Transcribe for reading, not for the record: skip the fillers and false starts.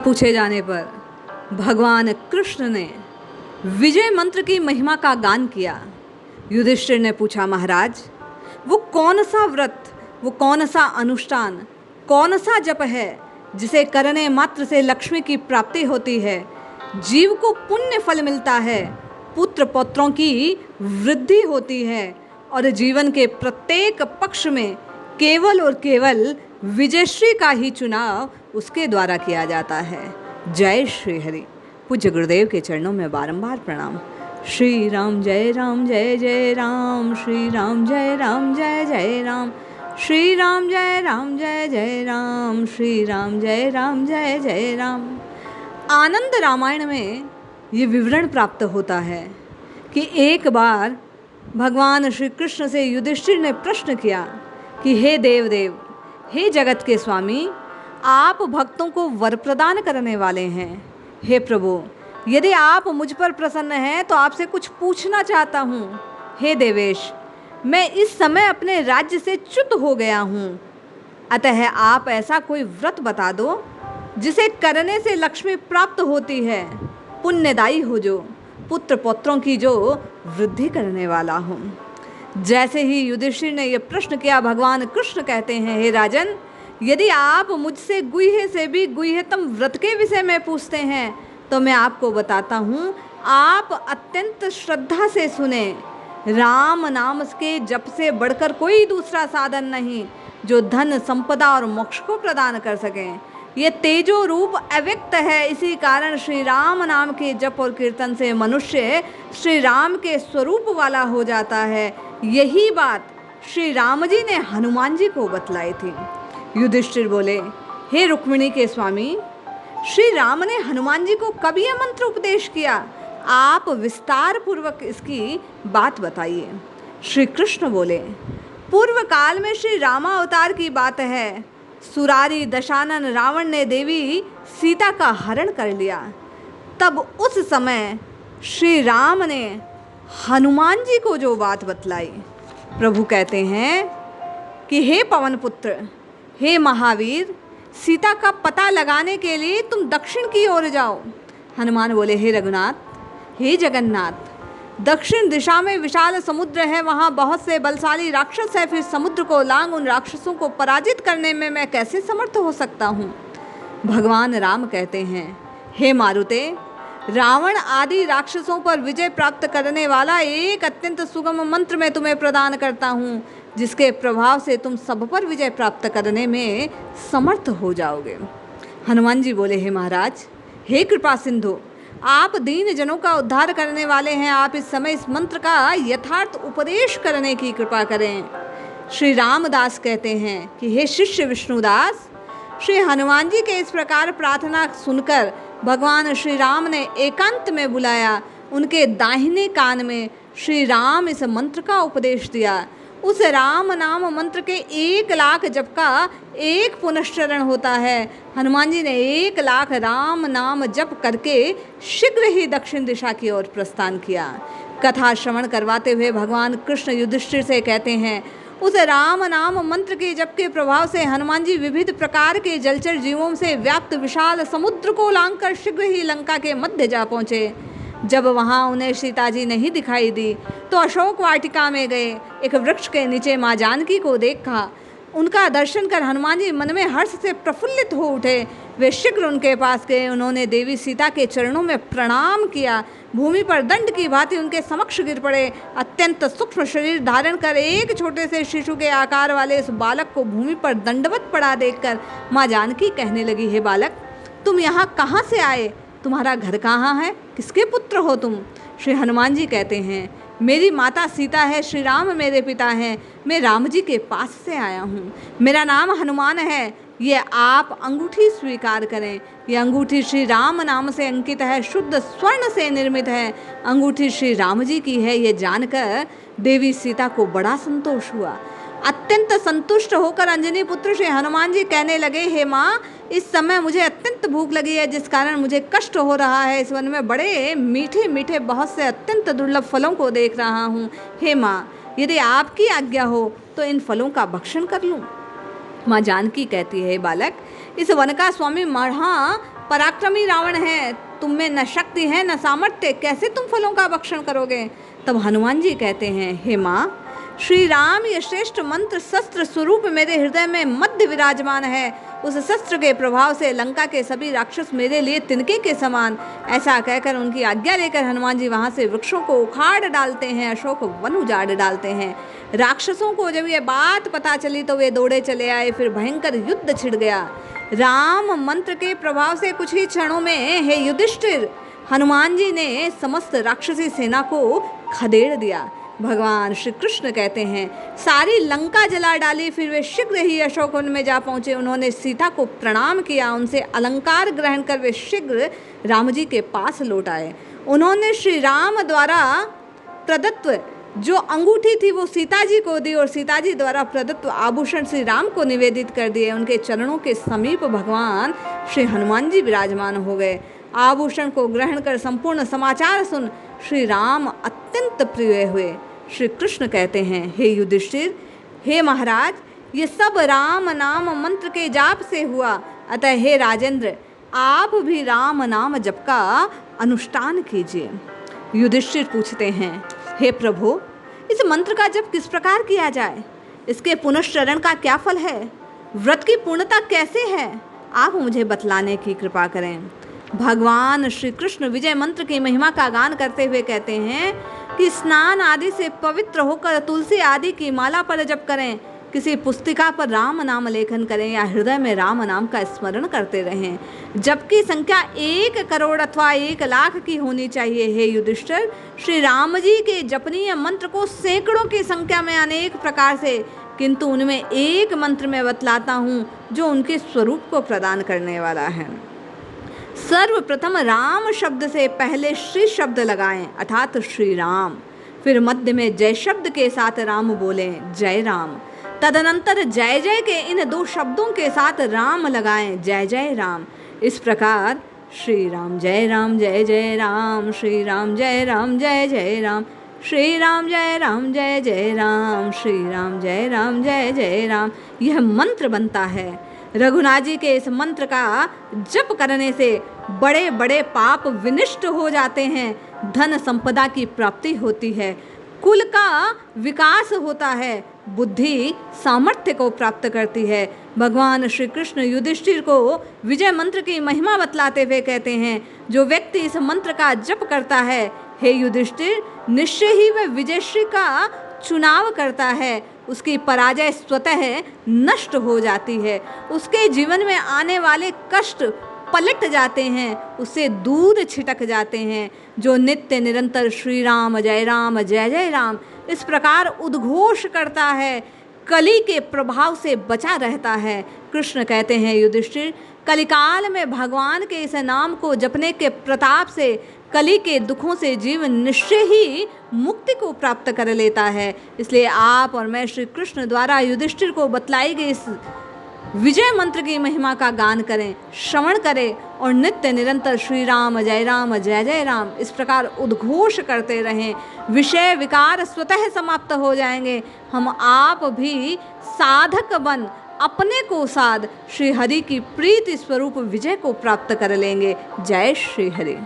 पूछे जाने पर भगवान कृष्ण ने विजय मंत्र की महिमा का गान किया। युधिष्ठिर ने पूछा, महाराज वो कौन सा व्रत, वो कौन सा अनुष्ठान, कौन सा जप है जिसे करने मात्र से लक्ष्मी की प्राप्ति होती है, जीव को पुण्य फल मिलता है, पुत्र पौत्रों की वृद्धि होती है और जीवन के प्रत्येक पक्ष में केवल और केवल विजयश्री का ही चुनाव उसके द्वारा किया जाता है। जय श्री हरि। पूज्य गुरुदेव के चरणों में बारंबार प्रणाम। श्री राम जय जय राम, श्री राम जय जय राम, श्री राम जय राम, श्री राम जय राम। आनंद रामायण में ये विवरण प्राप्त होता है कि एक बार भगवान श्री कृष्ण से युधिष्ठिर ने प्रश्न किया कि हे देवदेव, हे जगत के स्वामी, आप भक्तों को वर प्रदान करने वाले हैं। हे प्रभु, यदि आप मुझ पर प्रसन्न हैं तो आपसे कुछ पूछना चाहता हूँ। हे देवेश, मैं इस समय अपने राज्य से च्युत हो गया हूँ, अतः आप ऐसा कोई व्रत बता दो जिसे करने से लक्ष्मी प्राप्त होती है, पुण्यदायी हो, जो पुत्र पौत्रों की जो वृद्धि करने वाला हो। जैसे ही युधिष्ठिर ने यह प्रश्न किया, भगवान कृष्ण कहते हैं, हे राजन, यदि आप मुझसे गुह्य से भी गुह्यतम व्रत के विषय में पूछते हैं तो मैं आपको बताता हूँ। आप अत्यंत श्रद्धा से सुने। राम नाम के जप से बढ़कर कोई दूसरा साधन नहीं जो धन, संपदा और मोक्ष को प्रदान कर सके। ये तेजो रूप अव्यक्त है, इसी कारण श्री राम नाम के जप और कीर्तन से मनुष्य श्री राम के स्वरूप वाला हो जाता है। यही बात श्री राम जी ने हनुमान जी को बतलाई थी। युधिष्ठिर बोले, हे रुक्मिणी के स्वामी, श्री राम ने हनुमान जी को कब यह मंत्र उपदेश किया? आप विस्तार पूर्वक इसकी बात बताइए। श्री कृष्ण बोले, पूर्व काल में श्री रामावतार की बात है। सुरारी दशानन रावण ने देवी सीता का हरण कर लिया। तब उस समय श्री राम ने हनुमान जी को जो बात बतलाई, प्रभु कहते हैं कि हे पवन पुत्र, हे महावीर, सीता का पता लगाने के लिए तुम दक्षिण की ओर जाओ। हनुमान बोले, हे रघुनाथ, हे जगन्नाथ, दक्षिण दिशा में विशाल समुद्र है, वहाँ बहुत से बलशाली राक्षस है, फिर समुद्र को लांग उन राक्षसों को पराजित करने में मैं कैसे समर्थ हो सकता हूँ? भगवान राम कहते हैं, हे मारुते, रावण आदि राक्षसों पर विजय प्राप्त करने वाला एक अत्यंत सुगम मंत्र मैं तुम्हें प्रदान करता हूँ, जिसके प्रभाव से तुम सब पर विजय प्राप्त करने में समर्थ हो जाओगे। हनुमान जी बोले, हे महाराज, हे कृपा सिंधु, आप दीन जनों का उद्धार करने वाले हैं, आप इस समय इस मंत्र का यथार्थ उपदेश करने की कृपा करें। श्री रामदास कहते हैं कि हे शिष्य विष्णुदास, श्री हनुमान जी के इस प्रकार प्रार्थना सुनकर भगवान श्री राम ने एकांत में बुलाया। उनके दाहिने कान में श्री राम इस मंत्र का उपदेश दिया। उस राम नाम मंत्र के 1 लाख जप का एक पुनश्चरण होता है। हनुमान जी ने 1 लाख राम नाम जप करके शीघ्र ही दक्षिण दिशा की ओर प्रस्थान किया। कथा श्रवण करवाते हुए भगवान कृष्ण युधिष्ठिर से कहते हैं, उस राम नाम मंत्र के जप के प्रभाव से हनुमान जी विविध प्रकार के जलचर जीवों से व्याप्त विशाल समुद्र को लांघकर शीघ्र ही लंका के मध्य जा पहुँचे। जब वहाँ उन्हें सीता जी नहीं दिखाई दी तो अशोक वाटिका में गए। एक वृक्ष के नीचे माँ जानकी को देखा। उनका दर्शन कर हनुमान जी मन में हर्ष से प्रफुल्लित हो उठे। वे शीघ्र उनके पास गए। उन्होंने देवी सीता के चरणों में प्रणाम किया। भूमि पर दंड की भांति उनके समक्ष गिर पड़े। अत्यंत सूक्ष्म शरीर धारण कर एक छोटे से शिशु के आकार वाले इस बालक को भूमि पर दंडवत पड़ा देखकर माँ जानकी कहने लगी, हे बालक, तुम यहाँ कहाँ से आए? तुम्हारा घर कहाँ है? किसके पुत्र हो तुम? श्री हनुमान जी कहते हैं, मेरी माता सीता है, श्री राम मेरे पिता हैं, मैं राम जी के पास से आया हूँ। मेरा नाम हनुमान है, ये आप अंगूठी स्वीकार करें। ये अंगूठी श्री राम नाम से अंकित है, शुद्ध स्वर्ण से निर्मित है। अंगूठी श्री राम जी की है। ये जानकर देवी सीता को बड़ा संतोष हुआ। अत्यंत संतुष्ट होकर अंजनी पुत्र श्री हनुमान जी कहने लगे, हे माँ, इस समय मुझे अत्यंत भूख लगी है, जिस कारण मुझे कष्ट हो रहा है। इस वन में बड़े मीठे मीठे बहुत से अत्यंत दुर्लभ फलों को देख रहा हूँ। हे माँ, यदि आपकी आज्ञा हो तो इन फलों का भक्षण कर लूँ। माँ जानकी कहती है, बालक, इस वन का स्वामी महा पराक्रमी रावण है, तुम में न शक्ति है न सामर्थ्य, कैसे तुम फलों का भक्षण करोगे? तब हनुमान जी कहते हैं, हे माँ, श्री राम ये श्रेष्ठ मंत्र शस्त्र स्वरूप मेरे हृदय में मध्य विराजमान है। उस शस्त्र के प्रभाव से लंका के सभी राक्षस मेरे लिए तिनके के समान। ऐसा कहकर उनकी आज्ञा लेकर हनुमान जी वहाँ से वृक्षों को उखाड़ डालते हैं, अशोक वन उजाड़ डालते हैं। राक्षसों को जब ये बात पता चली तो वे दौड़े चले आए, फिर भयंकर युद्ध छिड़ गया। राम मंत्र के प्रभाव से कुछ ही क्षणों में, हे युधिष्ठिर, हनुमान जी ने समस्त राक्षसी सेना को खदेड़ दिया। भगवान श्री कृष्ण कहते हैं, सारी लंका जला डाली, फिर वे शीघ्र ही अशोकवन में जा पहुँचे। उन्होंने सीता को प्रणाम किया, उनसे अलंकार ग्रहण कर वे शीघ्र राम जी के पास लौट आए। उन्होंने श्री राम द्वारा प्रदत्त जो अंगूठी थी वो सीता जी को दी और सीता जी द्वारा प्रदत्त आभूषण श्री राम को निवेदित कर दिए। उनके चरणों के समीप भगवान श्री हनुमान जी विराजमान हो गए। आभूषण को ग्रहण कर संपूर्ण समाचार सुन श्री राम अत्यंत प्रिय हुए। श्री कृष्ण कहते हैं, हे युधिष्ठिर, हे महाराज, ये सब राम नाम मंत्र के जाप से हुआ। अतः हे राजेंद्र, आप भी राम नाम जप का अनुष्ठान कीजिए। युधिष्ठिर पूछते हैं, हे प्रभु, इस मंत्र का जप किस प्रकार किया जाए? इसके पुनश्चरण का क्या फल है? व्रत की पूर्णता कैसे है? आप मुझे बतलाने की कृपा करें। भगवान श्री कृष्ण विजय मंत्र की महिमा का गान करते हुए कहते हैं कि स्नान आदि से पवित्र होकर तुलसी आदि की माला पर जप करें, किसी पुस्तिका पर राम नाम लेखन करें या हृदय में राम नाम का स्मरण करते रहें। जबकि संख्या 1 करोड़ अथवा 1 लाख की होनी चाहिए। हे युधिष्ठिर, श्री राम जी के जपनीय मंत्र को सैकड़ों की संख्या में अनेक प्रकार से, किंतु उनमें एक मंत्र में बतलाता हूँ जो उनके स्वरूप को प्रदान करने वाला है। सर्वप्रथम राम शब्द से पहले श्री शब्द लगाएं, अर्थात श्री राम। फिर मध्य में जय शब्द के साथ राम बोलें, जय राम। तदनंतर जय जय के इन 2 शब्दों के साथ राम लगाएं, जय जय राम। इस प्रकार श्री राम जय राम जय जय राम, श्री राम जय राम जय जय राम, श्री राम जय राम जय जय राम, श्री राम जय राम जय जय राम, यह मंत्र बनता है। रघुनाथ जी के इस मंत्र का जप करने से बड़े बड़े पाप विनष्ट हो जाते हैं, धन संपदा की प्राप्ति होती है, कुल का विकास होता है, बुद्धि सामर्थ्य को प्राप्त करती है। भगवान श्री कृष्ण युधिष्ठिर को विजय मंत्र की महिमा बतलाते हुए कहते हैं, जो व्यक्ति इस मंत्र का जप करता है, हे युधिष्ठिर, निश्चय ही वह विजयश्री का चुनाव करता है। उसकी पराजय स्वतः नष्ट हो जाती है, उसके जीवन में आने वाले कष्ट पलट जाते हैं, उससे दूर छिटक जाते हैं। जो नित्य निरंतर श्री राम जय जय राम इस प्रकार उद्घोष करता है, कली के प्रभाव से बचा रहता है। कृष्ण कहते हैं, युधिष्ठिर, कलिकाल में भगवान के इस नाम को जपने के प्रताप से कली के दुखों से जीवन निश्चय ही मुक्ति को प्राप्त कर लेता है। इसलिए आप और मैं श्री कृष्ण द्वारा युधिष्ठिर को बतलाई गई इस विजय मंत्र की महिमा का गान करें, श्रवण करें और नित्य निरंतर श्री राम जय जय राम इस प्रकार उद्घोष करते रहें। विषय विकार स्वतः समाप्त हो जाएंगे। हम आप भी साधक बन अपने को साध श्री हरि की प्रीति स्वरूप विजय को प्राप्त कर लेंगे। जय श्री हरि।